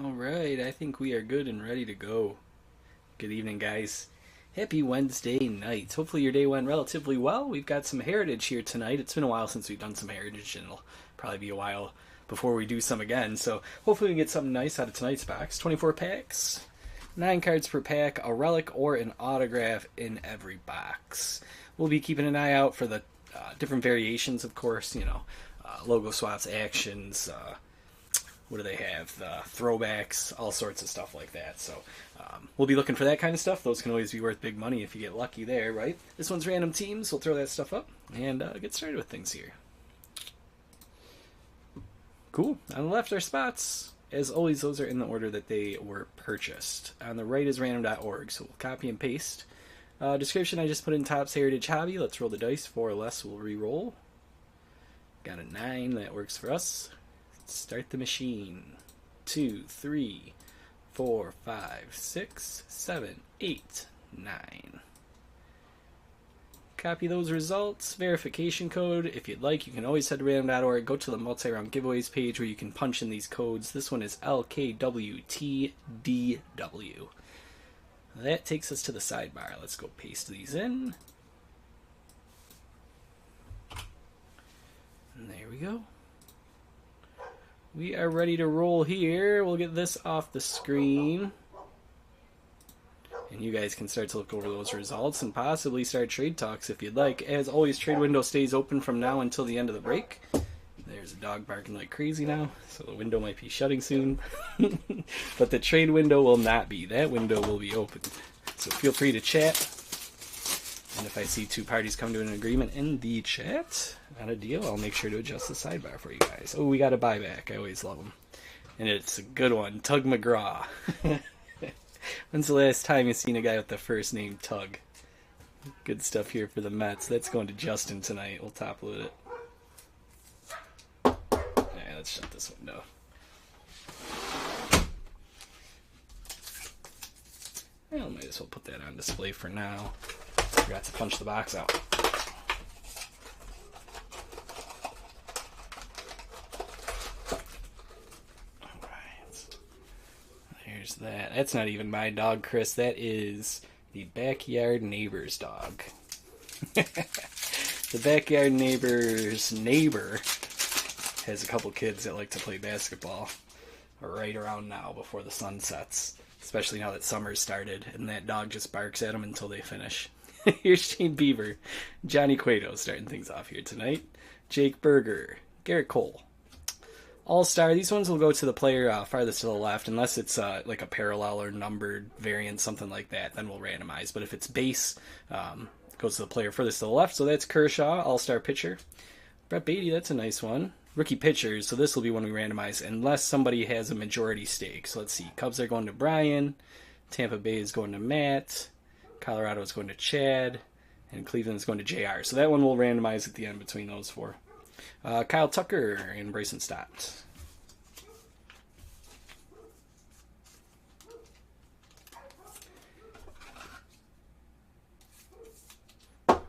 Alright, I think we are good and ready to go. Good evening, guys. Happy Wednesday night. Hopefully your day went relatively well. We've got some Heritage here tonight. It's been a while since we've done some Heritage, and it'll probably be a while before we do some again. So hopefully we can get something nice out of tonight's box. 24 packs, 9 cards per pack, a relic or an autograph in every box. We'll be keeping an eye out for the different variations, of course, logo swaps, actions, what do they have? The throwbacks, all sorts of stuff like that. So we'll be looking for that kind of stuff. Those can always be worth big money if you get lucky there, right? This one's random teams. We'll throw that stuff up and get started with things here. Cool. On the left are spots. As always, those are in the order that they were purchased. On the right is random.org, so we'll copy and paste. Description, I just put in Topps Heritage Hobby. Let's roll the dice. 4 or less, we'll re-roll. Got a 9. That works for us. Start the machine. 2, 3, 4, 5, 6, 7, 8, 9. Copy those results. Verification code. If you'd like, you can always head to random.org. Go to the multi-round giveaways page where you can punch in these codes. This one is LKWTDW. That takes us to the sidebar. Let's go paste these in. And there we go. We are ready to roll here. We'll get this off the screen. And you guys can start to look over those results and possibly start trade talks if you'd like. As always, trade window stays open from now until the end of the break. There's a dog barking like crazy now, so the window might be shutting soon. But the trade window will not be. That window will be open. So feel free to chat. And if I see two parties come to an agreement in the chat on a deal, I'll make sure to adjust the sidebar for you guys. Oh, we got a buyback. I always love them. And it's a good one. Tug McGraw. When's the last time you seen a guy with the first name Tug? Good stuff here for the Mets. That's going to Justin tonight. We'll top load it. Alright, let's shut this window. Well, might as well put that on display for now. Forgot to punch the box out. Alright. There's that. That's not even my dog, Chris. That is the backyard neighbor's dog. The backyard neighbor's neighbor has a couple kids that like to play basketball right around now before the sun sets. Especially now that summer's started, and that dog just barks at them until they finish. Here's Shane Beaver. Johnny Cueto starting things off here tonight. Jake Berger. Garrett Cole. All-Star. These ones will go to the player farthest to the left, unless it's like a parallel or numbered variant, something like that, then we'll randomize. But if it's base, it goes to the player furthest to the left. So that's Kershaw, All-Star pitcher. Brett Beatty, that's a nice one. Rookie pitchers, so this will be one we randomize, unless somebody has a majority stake. So let's see. Cubs are going to Brian. Tampa Bay is going to Matt. Colorado is going to Chad, and Cleveland is going to JR. So that one we'll randomize at the end between those four. Kyle Tucker and Bryson Stott. All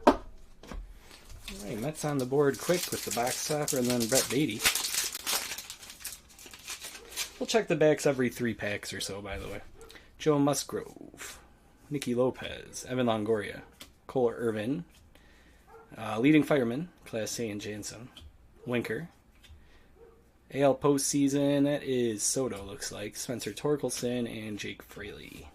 right, Mets on the board quick with the box topper and then Brett Beatty. We'll check the backs every 3 packs or so, by the way. Joe Musgrove. Nicky Lopez, Evan Longoria, Cole Irvin, leading fireman, Class A and Jansen, Winker, AL postseason, that is Soto, looks like, Spencer Torkelson, and Jake Fraley.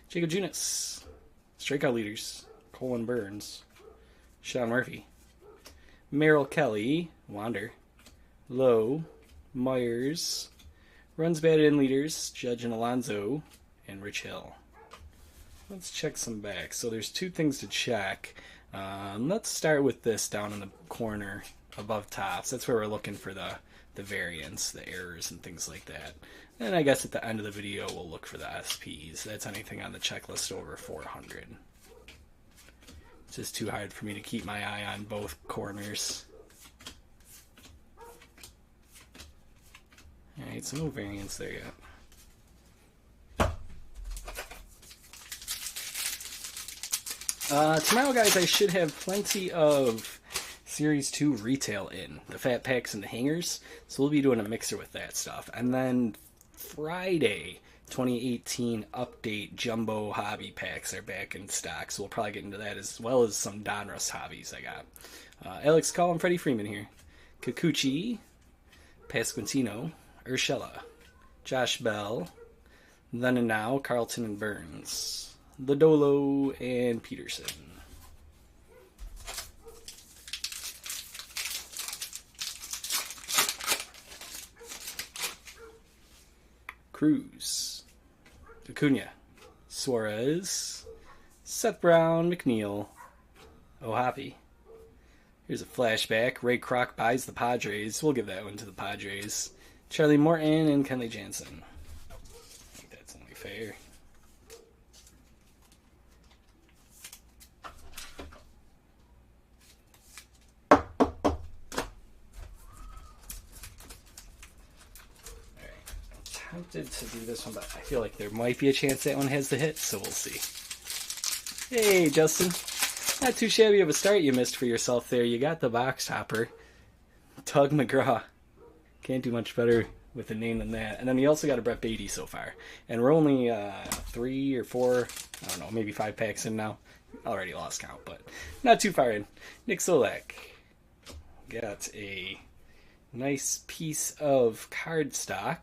Jacob Junis, strikeout leaders, Colin Burns, Sean Murphy, Merrill Kelly, Wander, Lowe, Myers, runs batted in leaders, Judge and Alonso, and Rich Hill. Let's check some backs. So there's 2 things to check. Let's start with this down in the corner above tops. That's where we're looking for the variants, the errors, and things like that. And I guess at the end of the video we'll look for the SPs. That's anything on the checklist over 400. It's just too hard for me to keep my eye on both corners. Alright, so no variants there yet. Tomorrow, guys, I should have plenty of Series 2 retail in. The fat packs and the hangers. So we'll be doing a mixer with that stuff. And then Friday, 2018 update jumbo hobby packs are back in stock. So we'll probably get into that as well as some Donruss hobbies I got. Alex Collin, Freddie Freeman here. Kikuchi, Pasquantino, Urshela, Josh Bell, Then and Now, Carlton and Burns, Lodolo, and Peterson. Cruz, Acuna, Suarez, Seth Brown, McNeil, O'Hoppe. Here's a flashback. Ray Kroc buys the Padres. We'll give that one to the Padres. Charlie Morton and Kenley Jansen. I think that's only fair. Tempted to do this one, but I feel like there might be a chance that one has the hit, so we'll see. Hey, Justin. Not too shabby of a start you missed for yourself there. You got the box topper. Tug McGraw. Can't do much better with a name than that. And then we also got a Brett Beatty so far. And we're only 3 or 4, I don't know, maybe 5 packs in now. Already lost count, but not too far in. Nick Solak. Got a nice piece of cardstock.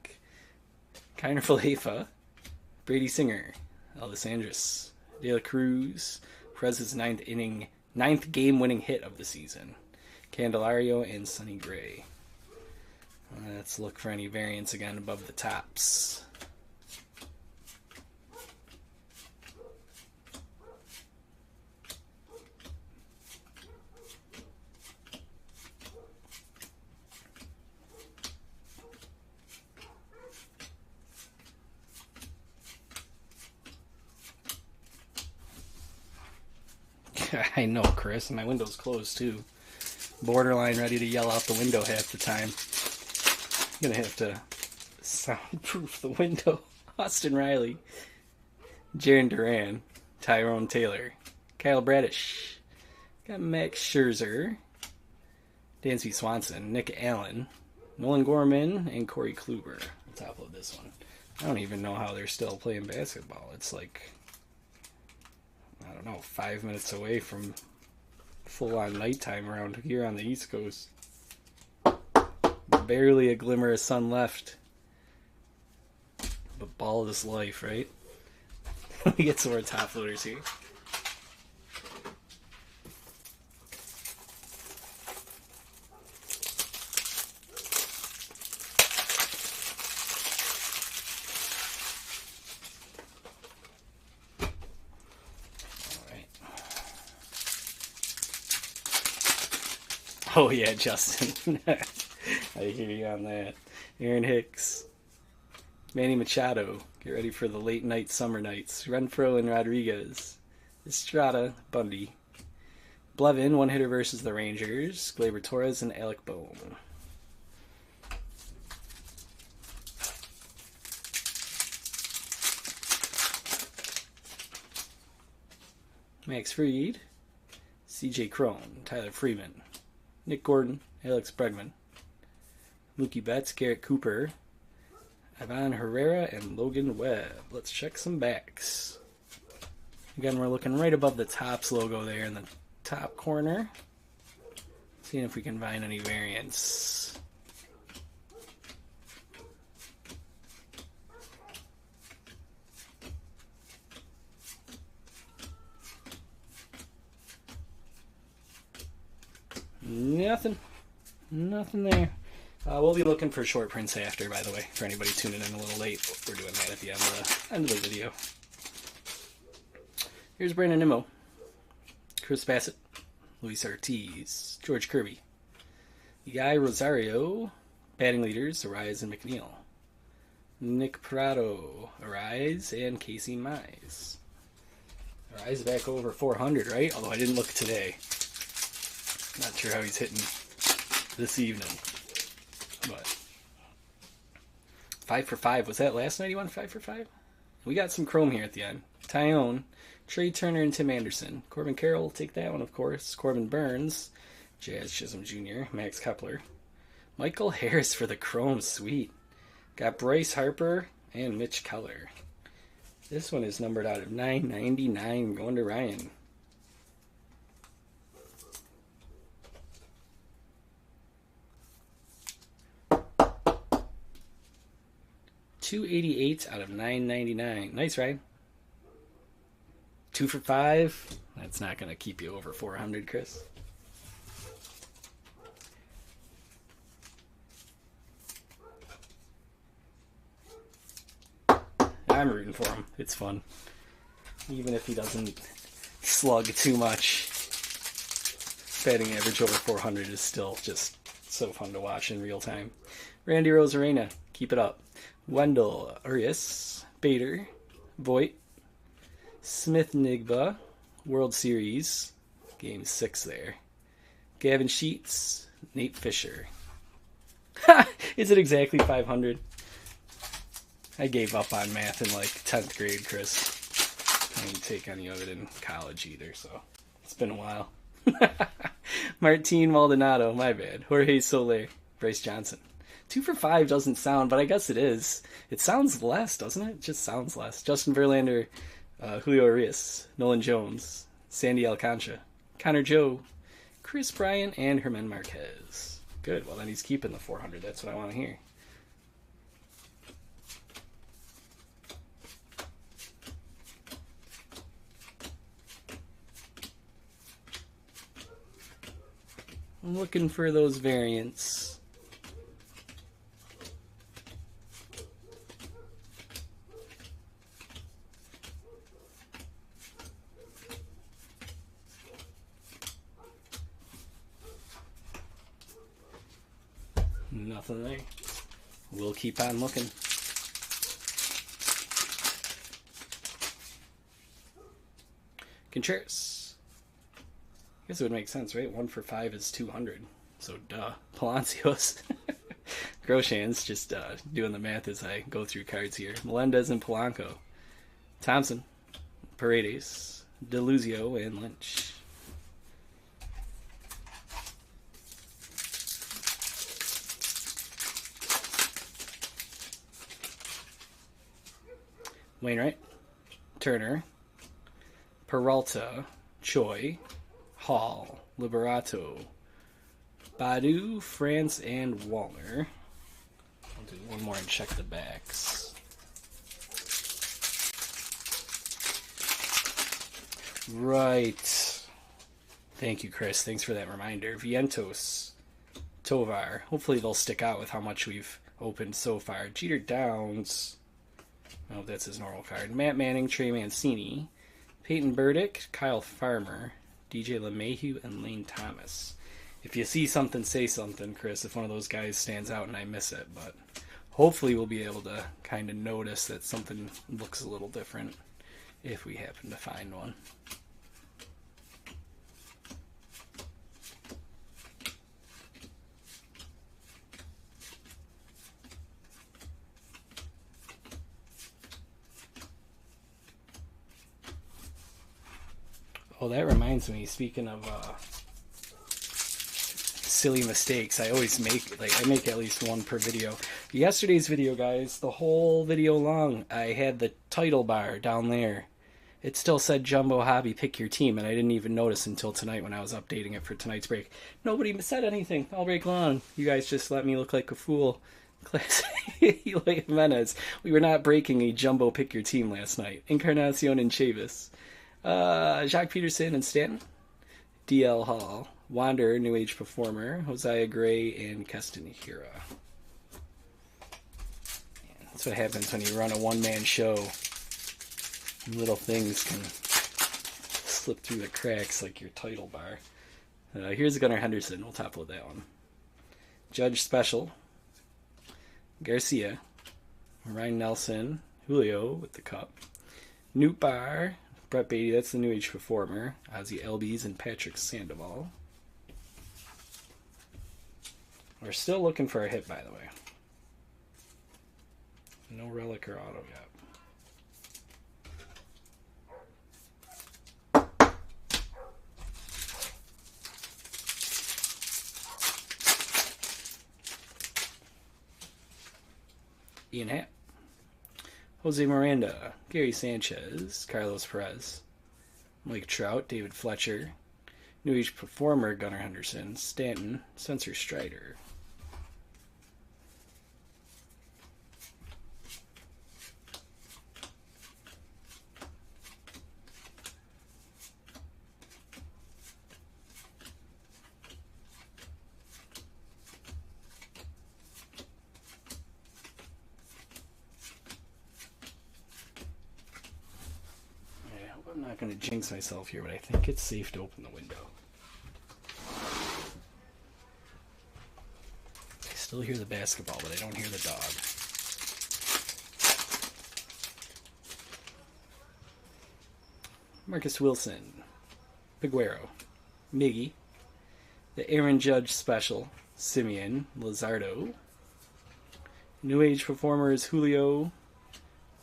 Kiner Falefa, Brady Singer, Elvis Andrus, De La Cruz, Perez's ninth game-winning hit of the season, Candelario, and Sonny Gray. Let's look for any variants again above the tops. I know, Chris. My window's closed, too. Borderline ready to yell out the window half the time. I'm going to have to soundproof the window. Austin Riley. Jarren Duran. Tyrone Taylor. Kyle Bradish. Got Max Scherzer. Dansby Swanson. Nick Allen. Nolan Gorman. And Corey Kluber. I'll top load this one. I don't even know how they're still playing basketball. It's like, I don't know, 5 minutes away from full-on nighttime around here on the East Coast. Barely a glimmer of sun left. But ball is life, right? Let me get some more top loaders here. Oh yeah, Justin. I hear you on that. Aaron Hicks. Manny Machado. Get ready for the late night summer nights. Renfroe and Rodriguez. Estrada, Bundy. Blevin, one hitter versus the Rangers. Gleyber Torres and Alec Bohm. Max Fried. CJ Cron. Tyler Freeman. Nick Gordon, Alex Bregman, Mookie Betts, Garrett Cooper, Ivan Herrera, and Logan Webb. Let's check some backs. Again, we're looking right above the Topps logo there in the top corner. Seeing if we can find any variants. Nothing there. We'll be looking for short prints after, by the way, for anybody tuning in a little late. We're doing that at the end of the video. Here's Brandon Nimmo, Chris Bassett, Luis Ortiz, George Kirby, Guy Rosario, batting leaders, Arise and McNeil, Nick Prado, Arise, and Casey Mize. Arise back over 400, right? Although I didn't look today. Not sure how he's hitting this evening. But 5 for 5. Was that last night he won 5 for 5? We got some chrome here at the end. Tyone, Trey Turner, and Tim Anderson. Corbin Carroll will take that one, of course. Corbin Burns, Jazz Chisholm Jr., Max Kepler. Michael Harris for the Chrome, sweet. Got Bryce Harper and Mitch Keller. This one is numbered out of 999, going to Ryan. $288 out of 999. Nice, Ryan. 2 for 5. That's not going to keep you over 400, Chris. I'm rooting for him. It's fun. Even if he doesn't slug too much, batting average over 400 is still just so fun to watch in real time. Randy Rosarena, keep it up. Wendell Urias, Bader, Voigt, Smith Nigba, World Series, Game 6 there. Gavin Sheets, Nate Fisher. Is it exactly 500? I gave up on math in like 10th grade, Chris. I didn't take any of it in college either, so it's been a while. Martin Maldonado, my bad. Jorge Soler, Bryce Johnson. 2 for 5 doesn't sound, but I guess it is. It sounds less, doesn't it? It just sounds less. Justin Verlander, Julio Urias, Nolan Jones, Sandy Alcantara, Connor Joe, Chris Bryant, and Herman Marquez. Good. Well, then he's keeping the 400. That's what I want to hear. I'm looking for those variants. Nothing there. We'll keep on looking. Contreras. I guess it would make sense, right? 1 for 5 is 200. So, duh. Palacios. Grosjean's just doing the math as I go through cards here. Melendez and Polanco. Thompson. Paredes. DeLuzio and Lynch. Wainwright. Turner. Peralta. Choi. Hall, Liberato, Badu, France, and Wallner. I'll do one more and check the backs. Right. Thank you, Chris. Thanks for that reminder. Vientos, Tovar. Hopefully they'll stick out with how much we've opened so far. Jeter Downs. I hope that's his normal card. Matt Manning, Trey Mancini, Peyton Burdick, Kyle Farmer, DJ LeMahieu, and Lane Thomas. If you see something, say something, Chris, if one of those guys stands out and I miss it. But hopefully we'll be able to kind of notice that something looks a little different if we happen to find one. Oh, that reminds me, speaking of silly mistakes, I always make, I make at least one per video. Yesterday's video, guys, the whole video long, I had the title bar down there. It still said Jumbo Hobby, pick your team, and I didn't even notice until tonight when I was updating it for tonight's break. Nobody said anything all break long. You guys just let me look like a fool. Eloy Jimenez. We were not breaking a Jumbo pick your team last night. Encarnacion and Chavis. Jacques Peterson and Stanton, DL Hall, Wanderer, New Age Performer, Hosea Gray, and Keston Hira. That's what happens when you run a one-man show. Little things can slip through the cracks like your title bar. Here's Gunnar Henderson. We'll top load that one. Judge Special, Garcia, Ryan Nelson, Julio with the cup, Newt Barr, Brett Beatty, that's the New Age Performer. Ozzy Albies and Patrick Sandoval. We're still looking for a hit, by the way. No relic or auto yet. Ian Happ, Jose Miranda, Gary Sanchez, Carlos Perez, Mike Trout, David Fletcher, New Age Performer, Gunnar Henderson, Stanton, Spencer Strider. I'm not going to jinx myself here, but I think it's safe to open the window. I still hear the basketball, but I don't hear the dog. Marcus Wilson, Piguero, Miggy, the Aaron Judge Special, Simeon, Lizardo, New Age Performers, Julio,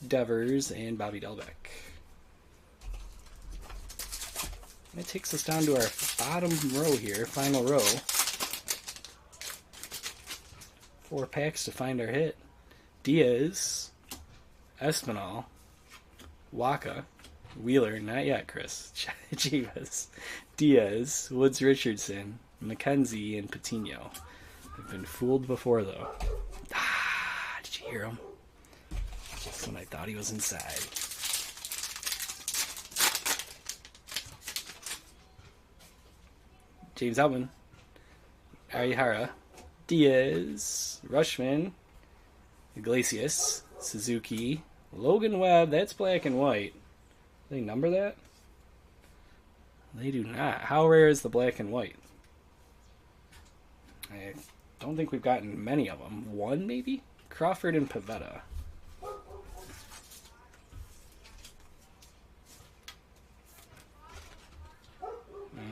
Devers, and Bobby Delbeck. That takes us down to our bottom row here, final row. 4 packs to find our hit. Diaz, Espinal, Waka, Wheeler, not yet, Chris. Chivas, Diaz, Woods Richardson, McKenzie, and Patino. I've been fooled before, though. Did you hear him? Just when I thought he was inside. James Outman, Arihara, Diaz, Rushman, Iglesias, Suzuki, Logan Webb. That's black and white. Do they number that? They do not. How rare is the black and white? I don't think we've gotten many of them. 1 maybe? Crawford and Pavetta.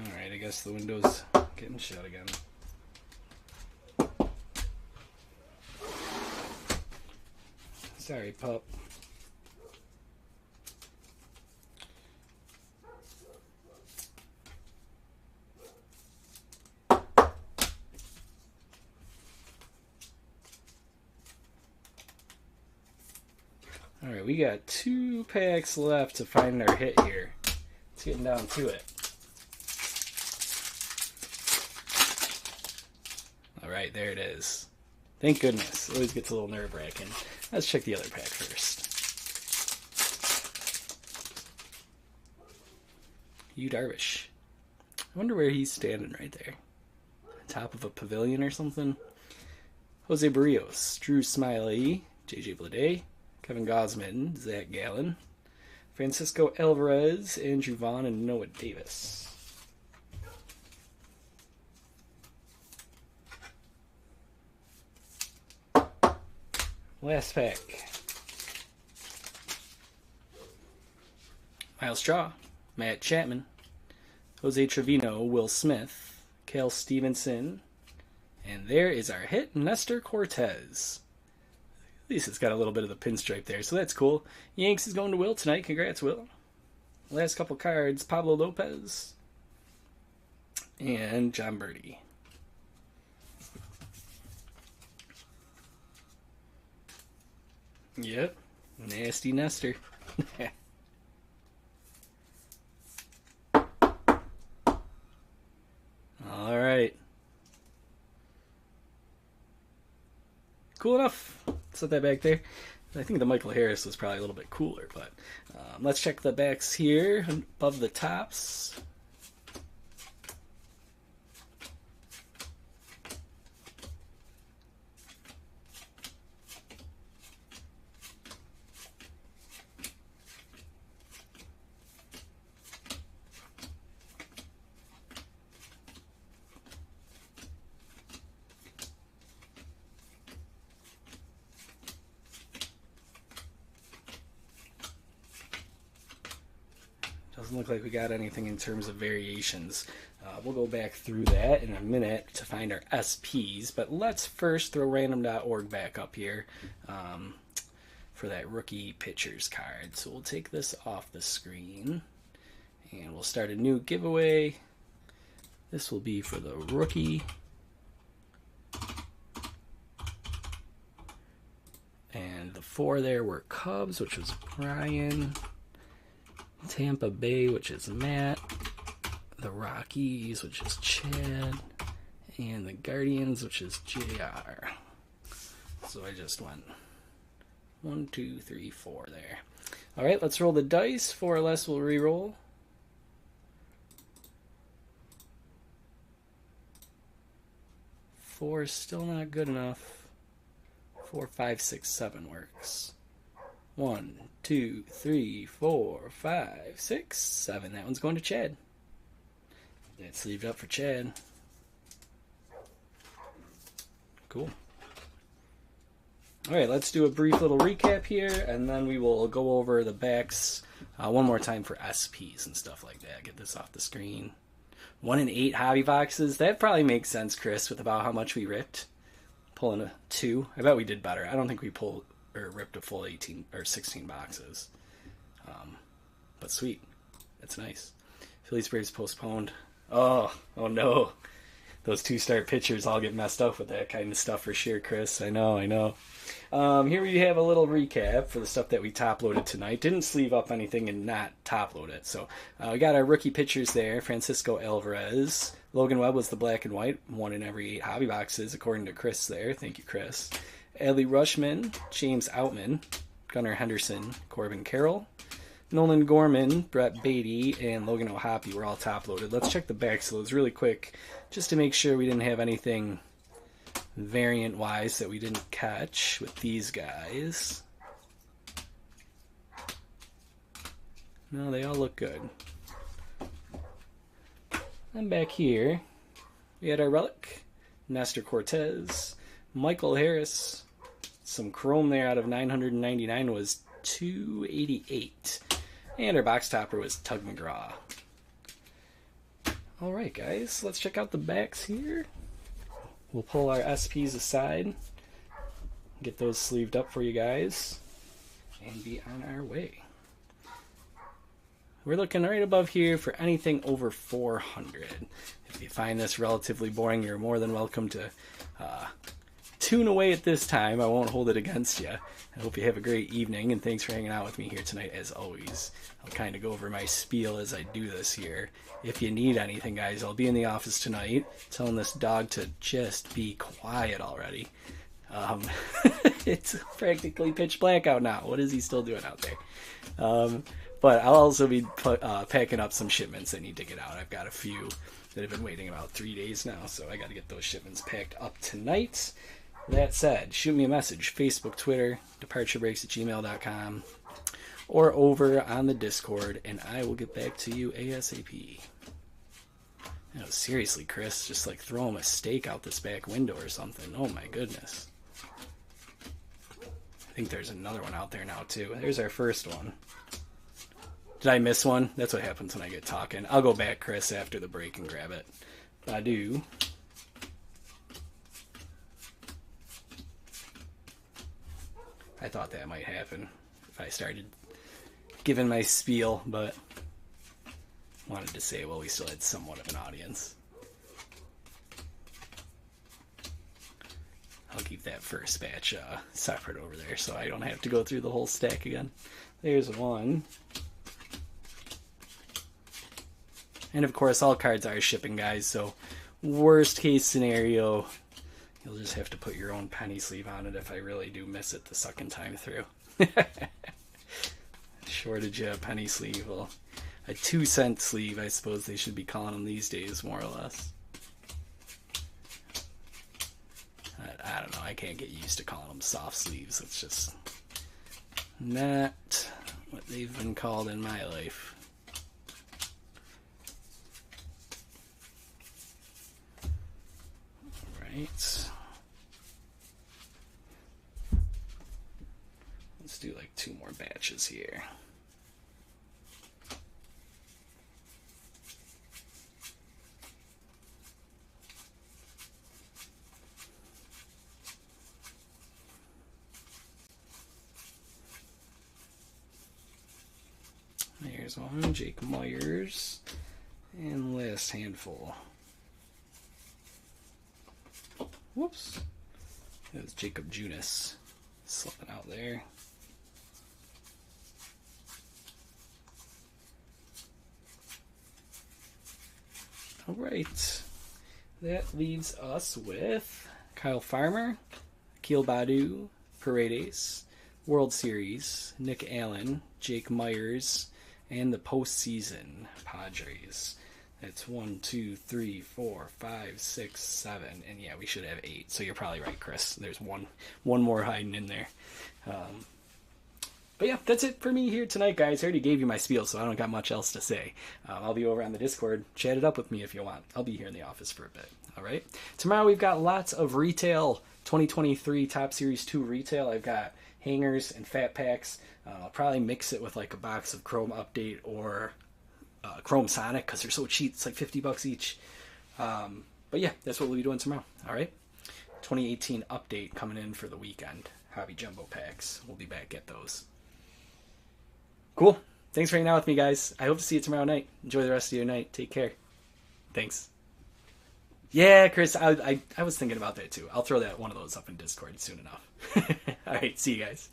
Alright, I guess the window's getting shut again. Sorry, pup. Alright, we got 2 packs left to find our hit here. It's getting down to it. Alright, there it is. Thank goodness. It always gets a little nerve-wracking. Let's check the other pack first. Yu Darvish. I wonder where he's standing right there. Top of a pavilion or something. Jose Barrios, Drew Smiley, JJ Bleday, Kevin Gausman, Zach Gallen, Francisco Alvarez, Andrew Vaughn, and Noah Davis. Last pack. Miles Straw, Matt Chapman, Jose Trevino, Will Smith, Cale Stevenson, and there is our hit, Nestor Cortez. At least it's got a little bit of the pinstripe there, so that's cool. Yanks is going to Will tonight. Congrats, Will. Last couple cards, Pablo Lopez and John Birdie. Yep, nasty Nestor. All right. Cool enough. Set that back there. I think the Michael Harris was probably a little bit cooler, but let's check the backs here above the tops. Doesn't look like we got anything in terms of variations. We'll go back through that in a minute to find our SPs, but let's first throw random.org back up here for that rookie pitchers card. So we'll take this off the screen and we'll start a new giveaway. This will be for the rookie. And 4 there were Cubs, which was Brian. Tampa Bay, which is Matt. The Rockies, which is Chad. And the Guardians, which is JR. So I just went 1, 2, 3, 4 there. Alright, let's roll the dice. 4 or less we'll re-roll. 4 is still not good enough. 4, 5, 6, 7 works. 1, 2, 3, 4, 5, 6, 7. That one's going to Chad. That's sleeved up for Chad. Cool. Alright, let's do a brief little recap here, and then we will go over the backs one more time for SPs and stuff like that. Get this off the screen. 1 in 8 hobby boxes. That probably makes sense, Chris, with about how much we ripped. Pulling a 2. I bet we did better. I don't think we pulled or ripped a full 18 or 16 boxes. But sweet. That's nice. Phillies Braves postponed. Oh no. Those 2-start pitchers all get messed up with that kind of stuff for sure, Chris. I know. Here we have a little recap for the stuff that we top-loaded tonight. Didn't sleeve up anything and not top-load it. So we got our rookie pitchers there. Francisco Alvarez. Logan Webb was the black and white. 1 in every 8 hobby boxes, according to Chris there. Thank you, Chris. Adley Rushman, James Outman, Gunnar Henderson, Corbin Carroll. Nolan Gorman, Brett Beatty, and Logan O'Hoppe were all top-loaded. Let's check the backs of those really quick, just to make sure we didn't have anything variant-wise that we didn't catch with these guys. No, they all look good. And back here, we had our relic, Nestor Cortez, Michael Harris. Some chrome there out of 999 was 288. And our box topper was Tug McGraw. Alright guys, let's check out the backs here. We'll pull our SPs aside, get those sleeved up for you guys, and be on our way. We're looking right above here for anything over 400. If you find this relatively boring, you're more than welcome to tune away at this time. I won't hold it against you. I hope you have a great evening, and thanks for hanging out with me here tonight as always. I'll kind of go over my spiel as I do this here. If you need anything, guys, I'll be in the office tonight telling this dog to just be quiet already. It's practically pitch black out now. What is he still doing out there? But I'll also be packing up some shipments that need to get out. I've got a few that have been waiting about 3 days now, so I got to get those shipments packed up tonight. That said, shoot me a message, Facebook, Twitter, departurebreaks@gmail.com, or over on the Discord, and I will get back to you ASAP. No, seriously, Chris, just like throw him a steak out this back window or something. Oh my goodness. I think there's another one out there now too. There's our first one. Did I miss one? That's what happens when I get talking. I'll go back, Chris, after the break and grab it. Badu. I thought that might happen if I started giving my spiel, but wanted to say, well, we still had somewhat of an audience. I'll keep that first batch separate over there so I don't have to go through the whole stack again. There's one. And of course, all cards are shipping, guys, so worst case scenario, you'll just have to put your own penny sleeve on it if I really do miss it the second time through. Shortage of penny sleeve. Well, a 2-cent sleeve, I suppose they should be calling them these days, more or less. I don't know. I can't get used to calling them soft sleeves. It's just not what they've been called in my life. Right. Let's do like 2 more batches here. There's one, Jake Myers, and last handful. Whoops. It was Jacob Junis slipping out there. All right. That leaves us with Kyle Farmer, Akil Badu, Paredes, World Series, Nick Allen, Jake Myers, and the postseason Padres. That's 1, 2, 3, 4, 5, 6, 7, and yeah, we should have 8. So you're probably right, Chris. There's one more hiding in there. But yeah, that's it for me here tonight, guys. I already gave you my spiel, so I don't got much else to say. I'll be over on the Discord. Chat it up with me if you want. I'll be here in the office for a bit. All right. Tomorrow we've got lots of retail 2023 Top Series 2 retail. I've got hangers and fat packs. I'll probably mix it with like a box of Chrome Update or Chrome Sonic because they're so cheap. It's like $50 each. But yeah, that's what we'll be doing tomorrow. All right. 2018 update coming in for the weekend. Hobby Jumbo packs. We'll be back at those. Cool. Thanks for hanging out with me, guys. I hope to see you tomorrow night. Enjoy the rest of your night. Take care. Thanks. Yeah, Chris, I was thinking about that too. I'll throw that one of those up in Discord soon enough. All right, see you guys.